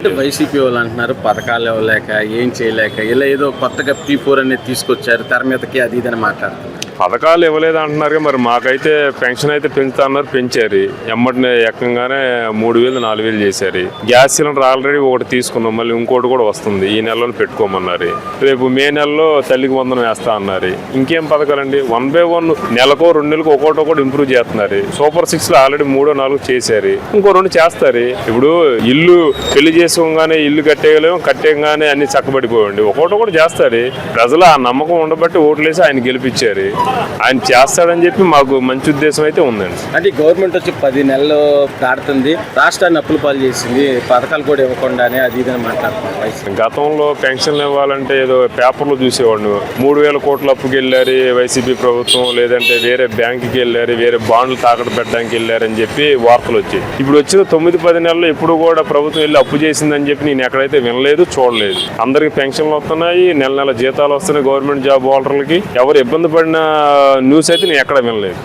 YCP వాళ్ళు అంటున్నారు పథకాలు ఇవ్వలేక ఏం చేయలేక ఇలా ఏదో కొత్తగా P4 అనేది తీసుకొచ్చారు తెర మీదకి అది ఇదని మాట్లాడుతున్నారు. పథకాలు ఇవ్వలేదు అంటున్నారు. మరి మాకైతే పెన్షన్ అయితే పెంచుతా అన్నారు, పెంచారు. ఎమ్మటినే ఎక్కంగానే 3,000 4,000 చేశారు. గ్యాస్ సిలిండర్ ఆల్రెడీ ఒకటి తీసుకున్నాం, మళ్ళీ ఇంకోటి కూడా వస్తుంది, ఈ నెలలో పెట్టుకోమన్నారు. రేపు మే నెలలో తల్లికి వందనం వేస్తా అన్నారు. ఇంకేం పథకాలండి? 1 by 1 నెలకో 2 నెలలకు ఒక్కొక్కటి ఇంప్రూవ్ చేస్తున్నారు. సూపర్ 6 లో ఆల్రెడీ 3 4 చేశారు, ఇంకో 2 చేస్తారు. ఇప్పుడు ఇల్లు పెళ్లి చేసుకోగానే ఇల్లు కట్టేయగానే అన్ని చక్కబడిపోయండి, ఒక్కొక్కటి చేస్తారు. ప్రజలు ఆ నమ్మకం ఉండబట్టి ఓట్లేసి ఆయన గెలిపించారు. ఆయన చేస్తాడని చెప్పి మాకు మంచి ఉద్దేశం అయితే ఉందండి. అంటే గవర్నమెంట్ వచ్చి 10 నెలలు దాటుతుంది, రాష్ట్రాన్ని అప్పుల పాలు చేసింది, పథకాలు కూడా ఇవ్వకుండానే అది ఇదని మాట్లాడుతున్నారు. గతంలో పెన్షన్లు ఇవ్వాలంటే ఏదో పేపర్లో చూసేవాడిని. 3,000 కోట్ల అప్పుకి వెళ్ళారు వైసీపీ ప్రభుత్వం, లేదంటే వేరే బ్యాంకుకి వెళ్ళారు, వేరే బాండ్లు తాకట్టు పెట్టడానికి వెళ్ళారని చెప్పి వార్తలు వచ్చాయి. ఇప్పుడు వచ్చిన 9-10 నెలలు ఎప్పుడు కూడా ప్రభుత్వం వెళ్ళి అప్పు చేసిందని చెప్పి నేను ఎక్కడైతే వినలేదు, చూడలేదు. అందరికి పెన్షన్లు వస్తున్నాయి, నెల నెల జీతాలు వస్తున్నాయి. గవర్నమెంట్ జాబ్ హోల్డర్లకి ఎవరు ఇబ్బంది పడిన న్యూస్ అయితే నేను ఎక్కడ వినలేదు.